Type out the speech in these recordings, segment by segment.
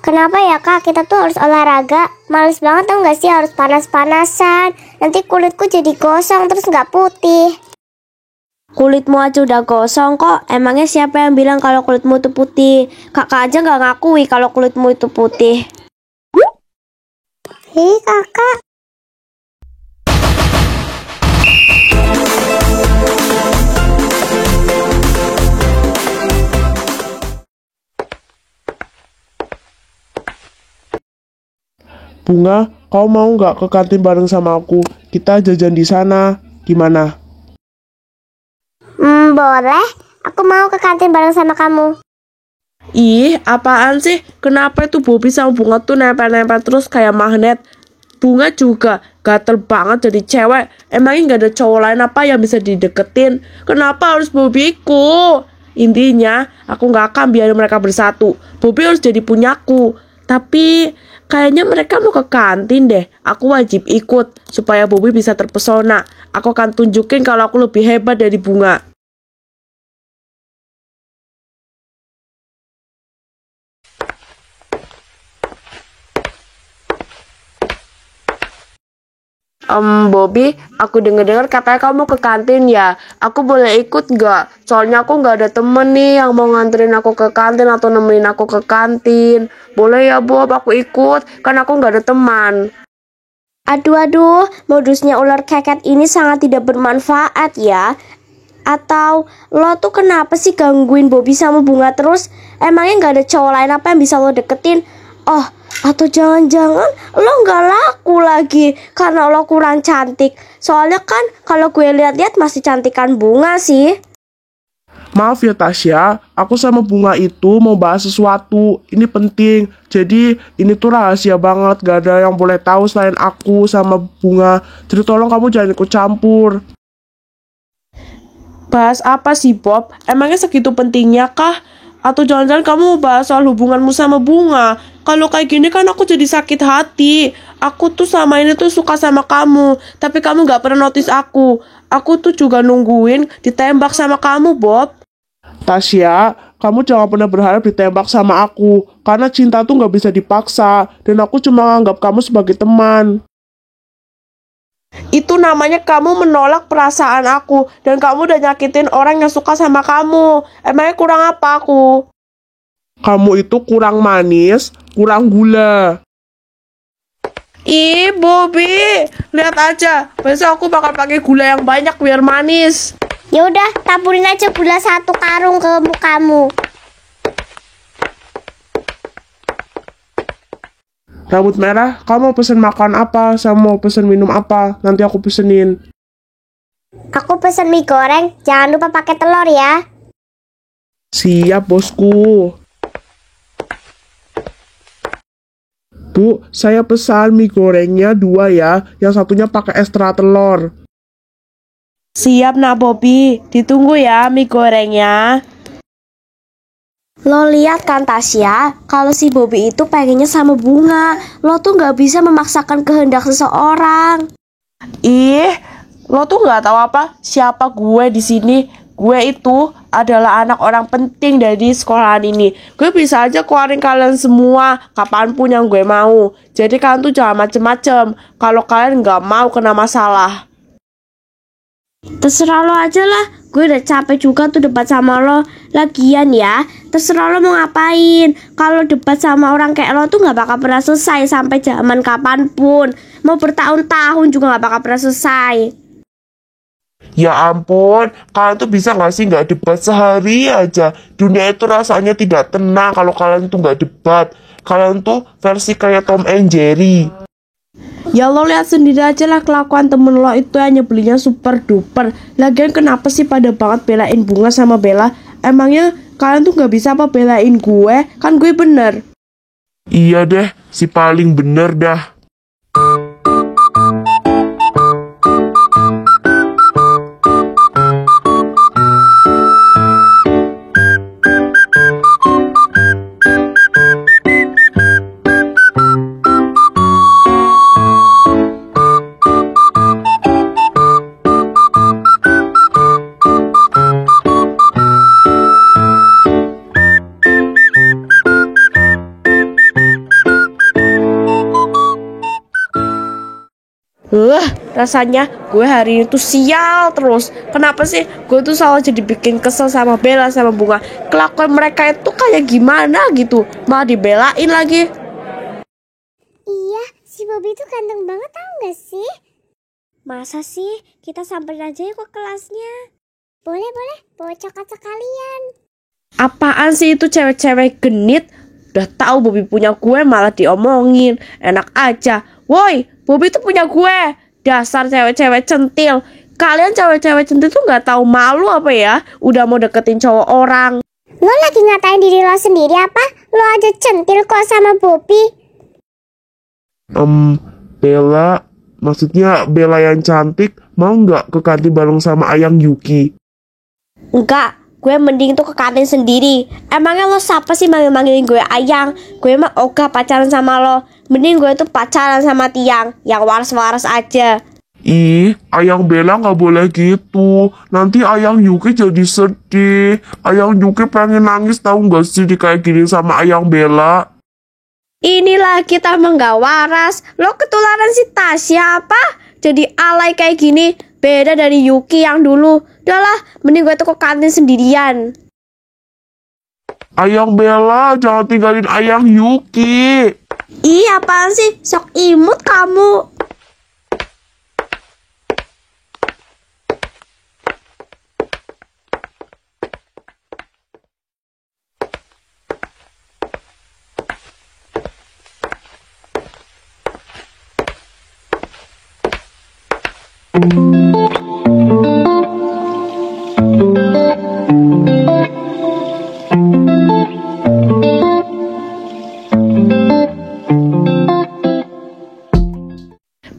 Kenapa ya kak, kita tuh harus olahraga? Males banget tau gak sih harus panas-panasan. Nanti kulitku jadi gosong terus gak putih. Kulitmu aja udah gosong kok. Emangnya siapa yang bilang kalau kulitmu itu putih? Kakak aja gak ngakui kalau kulitmu itu putih. Hei kakak. Bunga, kau mau nggak ke kantin bareng sama aku? Kita jajan di sana. Gimana? Boleh. Aku mau ke kantin bareng sama kamu. Ih, apaan sih? Kenapa itu Bobby sama Bunga tuh nempel-nempel terus kayak magnet? Bunga juga gatel banget jadi cewek. Emangnya nggak ada cowok lain apa yang bisa dideketin? Kenapa harus Bobbyku? Intinya, aku nggak akan biarin mereka bersatu. Bobby harus jadi punyaku. Tapi kayaknya mereka mau ke kantin deh. Aku wajib ikut supaya Bobby bisa terpesona. Aku akan tunjukin kalau aku lebih hebat dari Bunga. Bobby, aku dengar katanya kamu ke kantin ya. Aku boleh ikut nggak? Soalnya aku nggak ada temen nih yang mau nganterin aku ke kantin atau nemenin aku ke kantin. Boleh ya Bob, aku ikut. Kan aku nggak ada teman. Aduh, modusnya ular keket ini sangat tidak bermanfaat ya. Atau lo tuh kenapa sih gangguin Bobby sama Bunga terus? Emangnya gak ada cowok lain apa yang bisa lo deketin? Oh, atau jangan-jangan lo gak laku lagi karena lo kurang cantik. Soalnya kan kalau gue lihat-lihat masih cantikan Bunga sih. Maaf ya Tasya, aku sama Bunga itu mau bahas sesuatu. Ini penting. Jadi ini tuh rahasia banget. Gak ada yang boleh tahu selain aku sama Bunga. Jadi tolong kamu jangan ikut campur. Bahas apa sih Bob? Emangnya segitu pentingnya kah? Atau jangan-jangan kamu mau bahas soal hubunganmu sama Bunga? Kalau kayak gini kan aku jadi sakit hati. Aku tuh sama ini tuh suka sama kamu, tapi kamu gak pernah notice aku. Aku tuh juga nungguin ditembak sama kamu, Bob. Tasya, kamu jangan pernah berharap ditembak sama aku. Karena cinta tuh gak bisa dipaksa. Dan aku cuma anggap kamu sebagai teman. Itu namanya kamu menolak perasaan aku. Dan kamu udah nyakitin orang yang suka sama kamu. Emangnya kurang apa aku? Kamu itu kurang manis, kurang gula. Ih, Bobby, lihat aja. Besok aku bakal pakai gula yang banyak biar manis. Ya udah, taburin aja gula 1 karung ke mukamu. Rambut merah, kamu mau pesen makan apa? Sama mau pesen minum apa? Nanti aku pesenin. Aku pesen mie goreng, jangan lupa pakai telur ya. Siap, bosku. Bu, saya pesan mie gorengnya 2 ya. Yang satunya pakai ekstra telur. Siap nak Bobby, ditunggu ya mie gorengnya. Lo lihat kan Tasya, kalau si Bobby itu pengennya sama Bunga. Lo tuh gak bisa memaksakan kehendak seseorang. Ih, lo tuh nggak tahu apa siapa gue di sini. Gue itu adalah anak orang penting dari sekolahan ini. Gue bisa aja keluarin kalian semua kapanpun yang gue mau. Jadi kalian tuh jangan macem-macem. Kalau kalian nggak mau kena masalah. Terserah lo aja lah, gue udah capek juga tuh debat sama lo. Lagian ya, terserah lo mau ngapain. Kalau debat sama orang kayak lo tuh gak bakal pernah selesai sampai zaman kapanpun. Mau bertahun-tahun juga gak bakal pernah selesai. Ya ampun, kalian tuh bisa gak sih gak debat sehari aja? Dunia itu rasanya tidak tenang kalau kalian tuh gak debat. Kalian tuh versi kayak Tom and Jerry. Ya lo lihat sendiri aja lah kelakuan temen lo itu yang nyebelinya super duper. Lagian kenapa sih pada banget belain Bunga sama Bella? Emangnya kalian tuh gak bisa apa belain gue? Kan gue bener. Iya deh, si paling bener dah. Rasanya gue hari ini tuh sial terus. Kenapa sih gue tuh selalu jadi bikin kesel sama Bella sama Bunga. Kelakuan mereka itu kayak gimana gitu, malah dibelain lagi. Iya, si Bobby itu ganteng banget tau gak sih? Masa sih? Kita samperin aja yuk ke kelasnya. Boleh, bawa coklat sekalian. Apaan sih itu cewek-cewek genit? Udah tahu Bobby punya gue malah diomongin. Enak aja. Woi, Bobby tuh punya gue. Dasar cewek-cewek centil. Kalian cewek-cewek centil tuh nggak tahu malu apa ya? Udah mau deketin cowok orang. Lo lagi ngatain diri lo sendiri apa? Lo aja centil kok sama Bobby. Bella, maksudnya Bella yang cantik, mau nggak ke kantin bareng sama Ayang Yuki? Enggak, gue mending tuh ke kantin sendiri. Emangnya lo siapa sih manggil-manggilin gue Ayang? Gue emang ogah pacaran sama lo. Mending gue tuh pacaran sama Tiang yang waras-waras aja. Ih, Ayang Bella nggak boleh gitu. Nanti Ayang Yuki jadi sedih. Ayang Yuki pengen nangis tahu nggak sih di kayak gini sama Ayang Bella? Inilah kita emang gak waras. Lo ketularan si Tasya apa? Jadi alay kayak gini. Beda dari Yuki yang dulu. Udahlah, mending gue tuh ke kantin sendirian. Ayang Bella, jangan tinggalin Ayang Yuki. Ih, apaan sih? Sok imut kamu.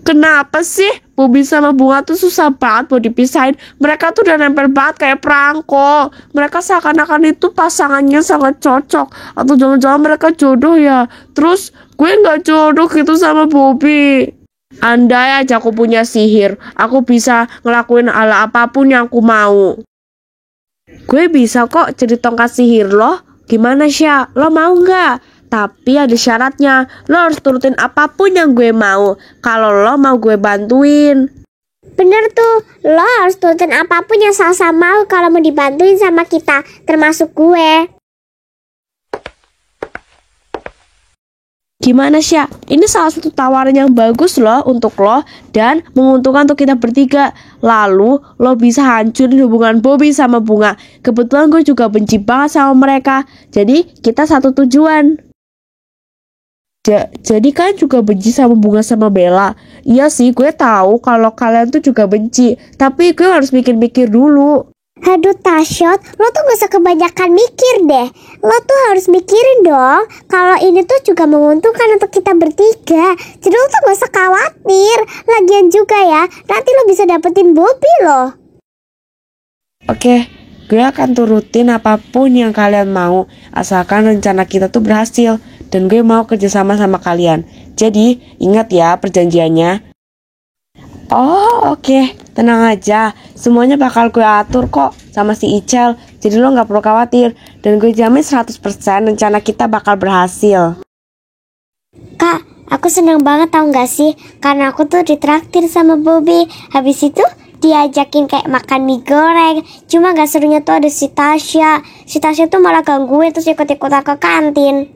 Kenapa sih Bobby sama Bunga tuh susah banget mau dipisahin? Mereka tuh udah nempel banget kayak perangko. Mereka seakan-akan itu pasangannya sangat cocok. Atau jangan-jangan mereka jodoh ya. Terus gue gak jodoh gitu sama Bobby. Andai aja aku punya sihir, aku bisa ngelakuin hal apapun yang aku mau. Gue bisa kok jadi tongkat sihir lo. Gimana Sya? Lo mau nggak? Tapi ada syaratnya. Lo harus turutin apapun yang gue mau. Kalau lo mau gue bantuin. Bener tuh, lo harus turutin apapun yang Salsa mau kalau mau dibantuin sama kita, termasuk gue. Gimana Sya? Ini salah satu tawaran yang bagus loh untuk lo dan menguntungkan untuk kita bertiga. Lalu lo bisa hancurin hubungan Bobby sama Bunga. Kebetulan gue juga benci banget sama mereka. Jadi kita satu tujuan. Jadi kan juga benci sama Bunga sama Bella. Iya sih, gue tahu kalau kalian tuh juga benci. Tapi gue harus mikir-mikir dulu. Aduh Tasyot, lo tuh gak usah kebanyakan mikir deh. Lo tuh harus mikirin dong kalau ini tuh juga menguntungkan untuk kita bertiga. Jadi lo tuh gak usah khawatir. Lagian juga ya, nanti lo bisa dapetin Bobby lo. Oke, gue akan turutin apapun yang kalian mau. Asalkan rencana kita tuh berhasil. Dan gue mau kerjasama sama kalian. Jadi ingat ya perjanjiannya. Oh oke, tenang aja. Semuanya bakal gue atur kok sama si Icel. Jadi lo gak perlu khawatir. Dan gue jamin 100% rencana kita bakal berhasil. Kak, aku seneng banget tau gak sih? Karena aku tuh ditraktir sama Bobby. Habis itu diajakin kayak makan mie goreng. Cuma gak serunya tuh ada si Tasya. Si Tasya tuh malah gangguin terus ikut-ikutan ke kantin.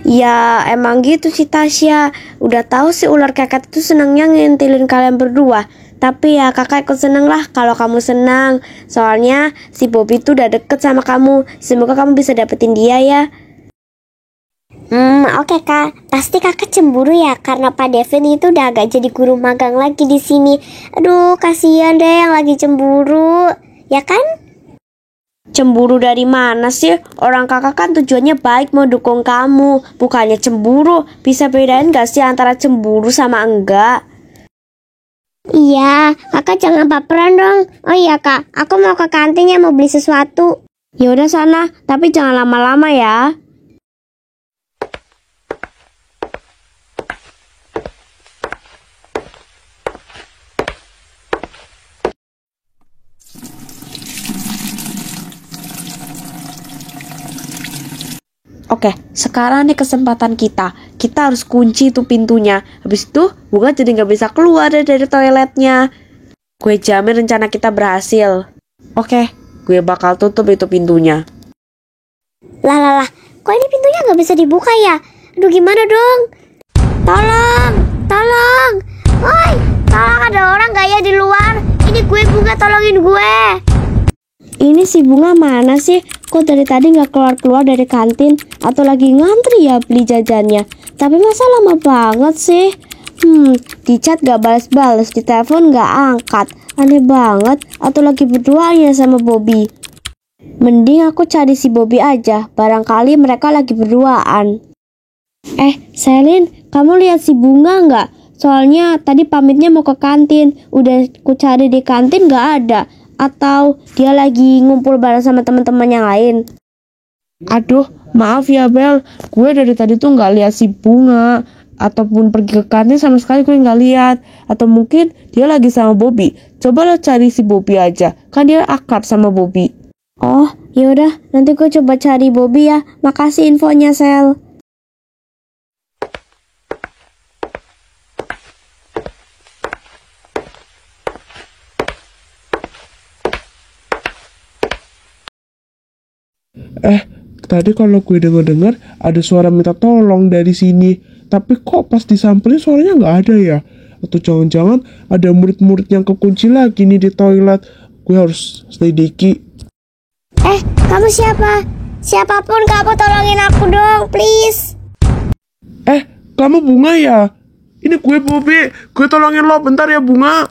Ya emang gitu sih Tasya. Udah tahu sih ular keket itu senangnya ngintilin kalian berdua. Tapi ya kakak ikut seneng lah kalau kamu senang. Soalnya si Bobby tuh udah deket sama kamu. Semoga kamu bisa dapetin dia ya. Oke kak. Pasti kakak cemburu ya karena Pak Devin itu udah agak jadi guru magang lagi di sini. Aduh, kasihan deh yang lagi cemburu. Ya kan? Cemburu dari mana sih? Orang kakak kan tujuannya baik mau dukung kamu, bukannya cemburu. Bisa bedain gak sih antara cemburu sama enggak? Iya, kakak jangan baperan dong. Oh iya kak, aku mau ke kantin ya mau beli sesuatu. Ya udah sana, tapi jangan lama-lama ya. Oke, sekarang nih kesempatan kita. Kita harus kunci itu pintunya. Habis itu Bunga jadi nggak bisa keluar dari toiletnya. Gue jamin rencana kita berhasil. Oke, gue bakal tutup itu pintunya. Lah, kok ini pintunya nggak bisa dibuka ya? Aduh, gimana dong? Tolong! Woi, tolong, ada orang nggak ya di luar? Ini gue, Bunga, tolongin gue. Ini si Bunga mana sih? Kok dari tadi nggak keluar-keluar dari kantin? Atau lagi ngantri ya beli jajannya? Tapi masa lama banget sih? Di chat gak balas-balas, di telepon gak angkat. Aneh banget. Atau lagi berduaan ya sama Bobby? Mending aku cari si Bobby aja. Barangkali mereka lagi berduaan. Selin, kamu lihat si Bunga nggak? Soalnya tadi pamitnya mau ke kantin. Udah ku cari di kantin nggak ada. Atau dia lagi ngumpul bareng sama teman-teman yang lain. Aduh, maaf ya Bel, gue dari tadi tuh nggak lihat si Bunga. Ataupun pergi ke kantin sama sekali gue nggak lihat. Atau mungkin dia lagi sama Bobby. Coba lo cari si Bobby aja, kan dia akrab sama Bobby. Oh, yaudah, nanti gue coba cari Bobby ya. Makasih infonya, Sel. Tadi kalau gue denger ada suara minta tolong dari sini. Tapi kok pas disamperin suaranya nggak ada ya? Atau jangan-jangan ada murid-murid yang kekunci lagi nih di toilet. Gue harus selidiki. Kamu siapa? Siapapun kamu, tolongin aku dong, please. Kamu Bunga ya? Ini gue Bobby. Gue tolongin lo bentar ya Bunga.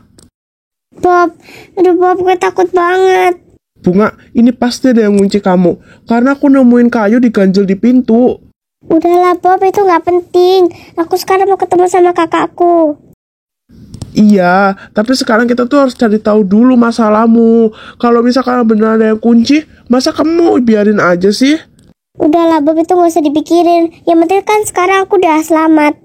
Bob, gue takut banget. Bunga, ini pasti ada yang ngunci kamu. Karena aku nemuin kayu diganjel di pintu. Udahlah Bob, itu nggak penting. Aku sekarang mau ketemu sama kakakku. Iya, tapi sekarang kita tuh harus cari tahu dulu masalahmu. Kalau misalkan benar ada yang kunci, masa kamu biarin aja sih? Udahlah Bob, itu nggak usah dipikirin. Yang penting kan sekarang aku udah selamat.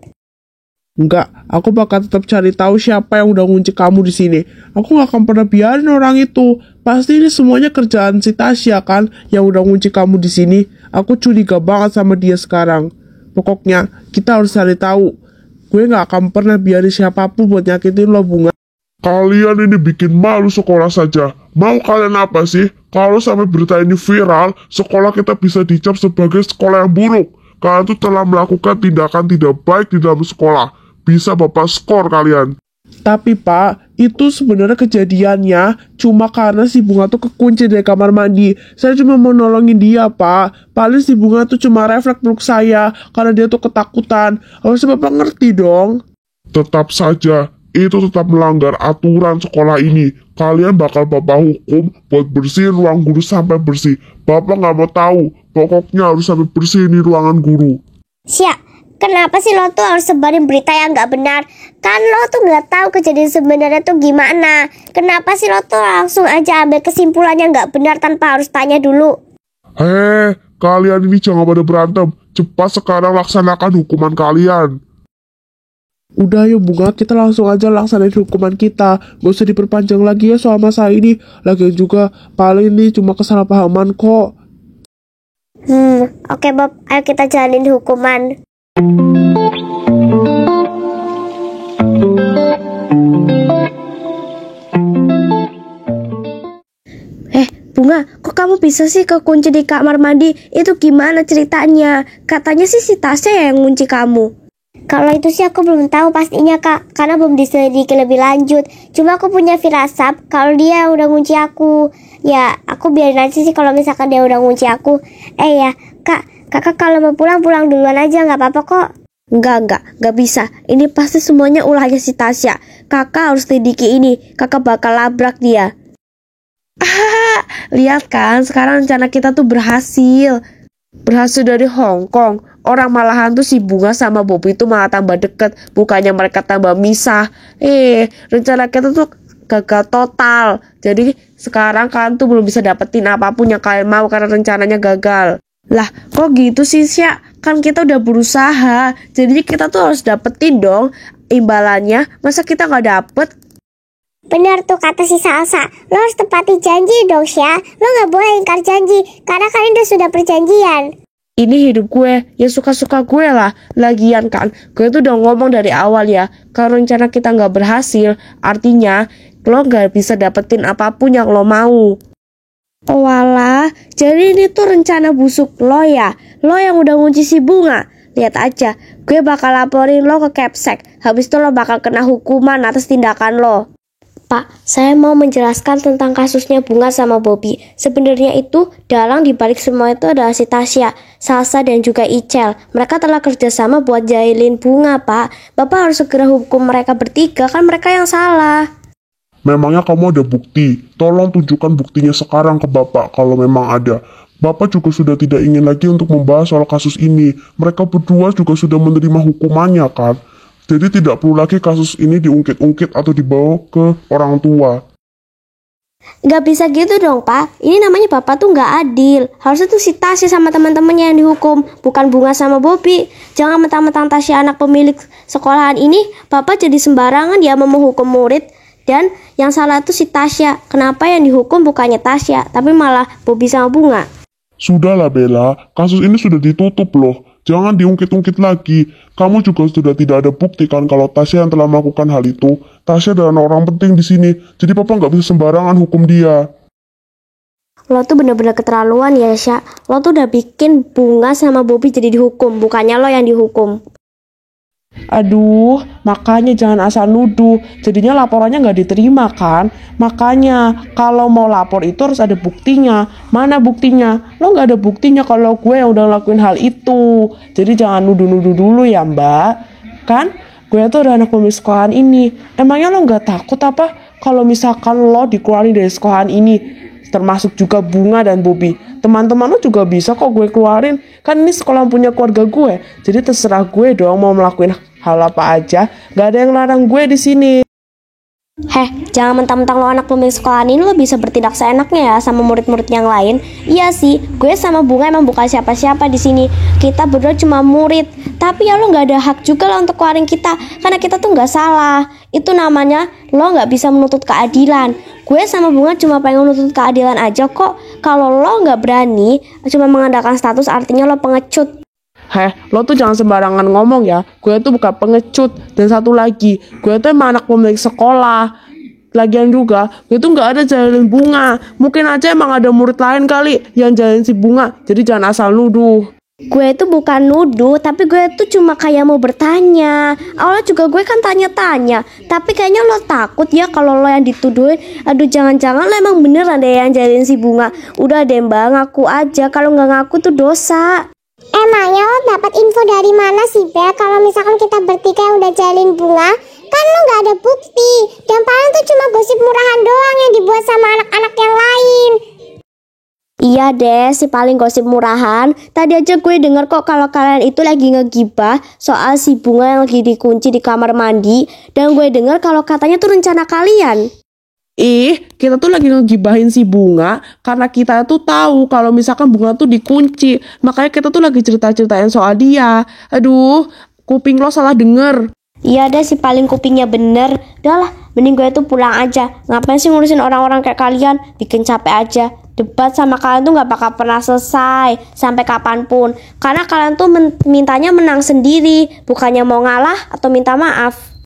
Enggak, aku bakal tetap cari tahu siapa yang udah ngunci kamu di sini. Aku nggak akan pernah biarin orang itu. Pasti ini semuanya kerjaan si Tasya kan yang udah ngunci kamu di sini. Aku curiga banget sama dia sekarang. Pokoknya kita harus cari tahu. Gue nggak akan pernah biarin siapapun buat nyakitin lo Bunga. Kalian ini bikin malu sekolah saja. Mau kalian apa sih? Kalau sampai berita ini viral, sekolah kita bisa dicap sebagai sekolah yang buruk. Kalian tuh telah melakukan tindakan tidak baik di dalam sekolah. Bisa bapak skor kalian. Tapi Pak, itu sebenarnya kejadiannya cuma karena si Bunga tuh kekunci dari kamar mandi. Saya cuma mau nolongin dia Pak. Paling si Bunga tuh cuma refleks peluk saya karena dia tuh ketakutan. Harusnya Bapak ngerti dong. Tetap saja, itu tetap melanggar aturan sekolah ini. Kalian bakal bapak hukum buat bersihin ruang guru sampai bersih. Bapak nggak mau tahu. Pokoknya harus sampai bersih ini ruangan guru. Kenapa sih lo tuh harus sebarin berita yang nggak benar? Kan lo tuh nggak tahu kejadian sebenarnya tuh gimana. Kenapa sih lo tuh langsung aja ambil kesimpulan yang nggak benar tanpa harus tanya dulu? Kalian ini jangan pada berantem. Cepat sekarang laksanakan hukuman kalian. Udah yuk Bunga, kita langsung aja laksanain hukuman kita. Gak usah diperpanjang lagi ya soal masalah ini. Lagian juga paling ini cuma kesalahpahaman kok. Oke Bob, ayo kita jalanin hukuman. Bunga, kok kamu bisa sih kekunci di kamar mandi? Itu gimana ceritanya? Katanya sih si Tasya yang ngunci kamu. Kalau itu sih aku belum tahu pastinya Kak, karena belum diselidiki lebih lanjut. Cuma aku punya firasat kalau dia udah ngunci aku. Ya, aku biarin aja sih kalau misalkan dia udah ngunci aku. Ya, Kakak kalau mau pulang duluan aja, nggak apa-apa kok. Enggak bisa. Ini pasti semuanya ulahnya si Tasya. Kakak harus selidiki ini. Kakak bakal labrak dia. Lihat kan, sekarang rencana kita tuh berhasil. Berhasil dari Hong Kong. Orang malahan tuh si Bunga sama Bobby tuh malah tambah deket. Bukannya mereka tambah misah. Rencana kita tuh gagal total. Jadi sekarang kalian tuh belum bisa dapetin apapun yang kalian mau karena rencananya gagal. Lah, kok gitu sih, Sya? Kan kita udah berusaha. Jadi kita tuh harus dapetin dong imbalannya. Masa kita nggak dapet? Benar tuh kata si Salsa. Lo harus tepati janji dong, Sya. Lo nggak boleh ingkar janji, karena kalian udah sudah perjanjian. Ini hidup gue, ya suka-suka gue lah. Lagian kan, gue tuh udah ngomong dari awal ya, kalau rencana kita nggak berhasil, artinya lo nggak bisa dapetin apapun yang lo mau. Walah, jadi ini tuh rencana busuk lo ya? Lo yang udah ngunci si Bunga? Lihat aja, gue bakal laporin lo ke Capsek. Habis itu lo bakal kena hukuman atas tindakan lo. Pak, saya mau menjelaskan tentang kasusnya Bunga sama Bobby. Sebenarnya itu dalang dibalik semua itu adalah si Tasya, Salsa dan juga Icel. Mereka telah kerjasama buat jahilin Bunga, Pak. Bapak harus segera hukum mereka bertiga, kan mereka yang salah. Memangnya kamu ada bukti? Tolong tunjukkan buktinya sekarang ke Bapak kalau memang ada. Bapak juga sudah tidak ingin lagi untuk membahas soal kasus ini. Mereka berdua juga sudah menerima hukumannya kan? Jadi tidak perlu lagi kasus ini diungkit-ungkit atau dibawa ke orang tua. Nggak bisa gitu dong, Pak. Ini namanya Bapak tuh nggak adil. Harusnya tuh si Tasya sama teman-temannya yang dihukum, bukan Bunga sama Bobby. Jangan mentang-mentang Tasya anak pemilik sekolahan ini, Bapak jadi sembarangan dia mau menghukum murid. Dan yang salah tuh si Tasya. Kenapa yang dihukum bukannya Tasya, tapi malah Bobby sama Bunga? Sudahlah Bella, kasus ini sudah ditutup loh. Jangan diungkit-ungkit lagi. Kamu juga sudah tidak ada bukti kan kalau Tasya yang telah melakukan hal itu. Tasya adalah orang penting di sini, jadi Papa nggak bisa sembarangan hukum dia. Lo tuh bener-bener keterlaluan ya, Sya. Lo tuh udah bikin Bunga sama Bobby jadi dihukum, bukannya lo yang dihukum. Aduh, makanya jangan asal nuduh. Jadinya laporannya nggak diterima kan? Makanya kalau mau lapor itu harus ada buktinya. Mana buktinya? Lo nggak ada buktinya kalau gue yang udah ngelakuin hal itu. Jadi jangan nuduh-nuduh dulu ya Mbak. Kan? Gue tuh udah anak pemilik sekolahan ini. Emangnya lo nggak takut apa? Kalau misalkan lo dikeluarin dari sekolahan ini, termasuk juga Bunga dan Bobby. Teman-teman lo juga bisa kok gue keluarin. Kan ini sekolah punya keluarga gue. Jadi terserah gue dong mau melakukan hal apa aja. Gak ada yang larang gue di sini. Heh, jangan mentang-mentang lo anak pemilik sekolahan ini lo bisa bertindak seenaknya ya sama murid-murid yang lain. Iya sih, gue sama Bunga emang bukan siapa-siapa di sini. Kita berdua cuma murid. Tapi ya lo nggak ada hak juga lah untuk keluarin kita, karena kita tuh nggak salah. Itu namanya lo nggak bisa menuntut keadilan. Gue sama Bunga cuma pengen menuntut keadilan aja kok. Kalau lo nggak berani, cuma mengandalkan status artinya lo pengecut. Heh, lo tuh jangan sembarangan ngomong ya. Gue tuh bukan pengecut. Dan satu lagi, gue tuh emang anak pemilik sekolah. Lagian juga, gue tuh gak ada jalin Bunga. Mungkin aja emang ada murid lain kali yang jalin si Bunga. Jadi jangan asal nuduh. Gue itu bukan nuduh, tapi gue tuh cuma kayak mau bertanya. Awalnya juga gue kan tanya-tanya, tapi kayaknya lo takut ya kalau lo yang dituduhin. Aduh, jangan-jangan lo emang beneran deh yang jalin si Bunga. Udah deh Mbak, ngaku aja. Kalau nggak ngaku tuh dosa. Emangnya lo dapat info dari mana sih Bel kalau misalkan kita bertiga yang udah jalin Bunga? Kan lo gak ada bukti. Dan paling tuh cuma gosip murahan doang yang dibuat sama anak-anak yang lain. Iya deh, si paling gosip murahan. Tadi aja gue denger kok kalau kalian itu lagi ngegibah soal si Bunga yang lagi dikunci di kamar mandi. Dan gue denger kalau katanya tuh rencana kalian. Kita tuh lagi ngegibahin si Bunga karena kita tuh tahu kalau misalkan Bunga tuh dikunci. Makanya kita tuh lagi cerita-ceritain soal dia. Aduh, kuping lo salah denger. Iya deh, si paling kupingnya bener. Udahlah, mending gue tuh pulang aja. Ngapain sih ngurusin orang-orang kayak kalian? Bikin capek aja. Debat sama kalian tuh gak bakal pernah selesai sampai kapanpun. Karena kalian tuh mintanya menang sendiri, bukannya mau ngalah atau minta maaf.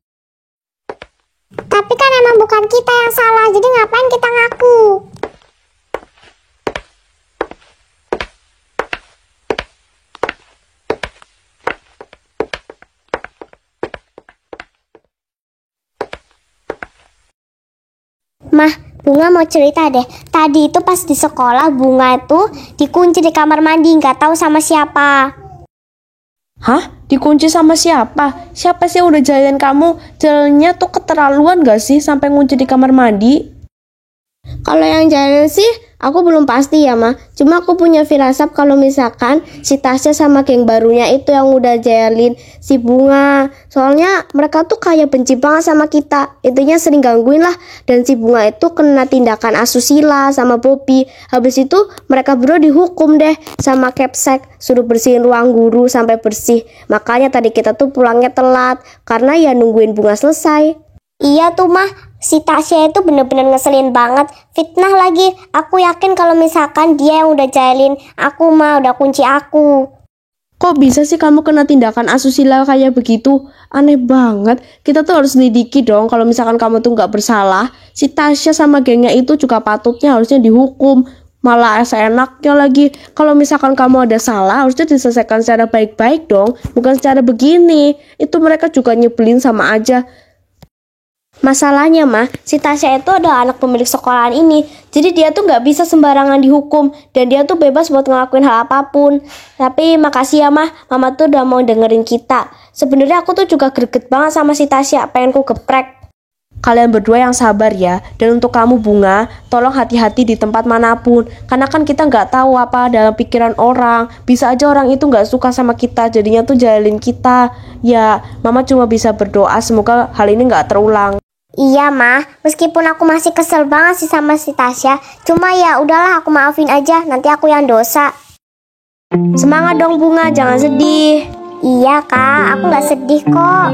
Tapi kan emang bukan kita yang salah, jadi ngapain kita ngaku? Mah, Bunga mau cerita deh. Tadi itu pas di sekolah Bunga itu dikunci di kamar mandi, gak tahu sama siapa. Hah? Dikunci sama siapa? Siapa sih yang udah jahilin kamu? Jalannya tuh keterlaluan gak sih sampai ngunci di kamar mandi? Kalau yang jahilin sih aku belum pasti ya mah. Cuma aku punya firasat kalau misalkan si Tasya sama geng barunya itu yang udah jahilin si Bunga. Soalnya mereka tuh kayak benci banget sama kita. Intinya sering gangguin lah. Dan si Bunga itu kena tindakan asusila sama Bobby. Habis itu mereka berdua dihukum deh sama Capsek. Suruh bersihin ruang guru sampai bersih. Makanya tadi kita tuh pulangnya telat. Karena ya nungguin Bunga selesai. Iya tuh mah, si Tasya itu bener-bener ngeselin banget. Fitnah lagi. Aku yakin kalau misalkan dia yang udah jahilin aku mah, udah kunci aku. Kok bisa sih kamu kena tindakan asusila kayak begitu? Aneh banget. Kita tuh harus lidiki dong kalau misalkan kamu tuh nggak bersalah. Si Tasya sama gengnya itu juga patutnya harusnya dihukum. Malah seenaknya lagi. Kalau misalkan kamu ada salah, harusnya diselesaikan secara baik-baik dong. Bukan secara begini. Itu mereka juga nyebelin sama aja. Masalahnya mah, si Tasya itu adalah anak pemilik sekolahan ini. Jadi dia tuh nggak bisa sembarangan dihukum. Dan dia tuh bebas buat ngelakuin hal apapun. Tapi makasih ya mah, mama tuh udah mau dengerin kita. Sebenarnya aku tuh juga greget banget sama si Tasya, pengen ku geprek. Kalian berdua yang sabar ya. Dan untuk kamu Bunga, tolong hati-hati di tempat manapun. Karena kan kita nggak tahu apa dalam pikiran orang. Bisa aja orang itu nggak suka sama kita, jadinya tuh jahilin kita. Ya, mama cuma bisa berdoa semoga hal ini nggak terulang. Iya mah, meskipun aku masih kesel banget sih sama si Tasya, cuma ya udahlah aku maafin aja, nanti aku yang dosa. Semangat dong Bunga, jangan sedih. Iya kak, aku gak sedih kok.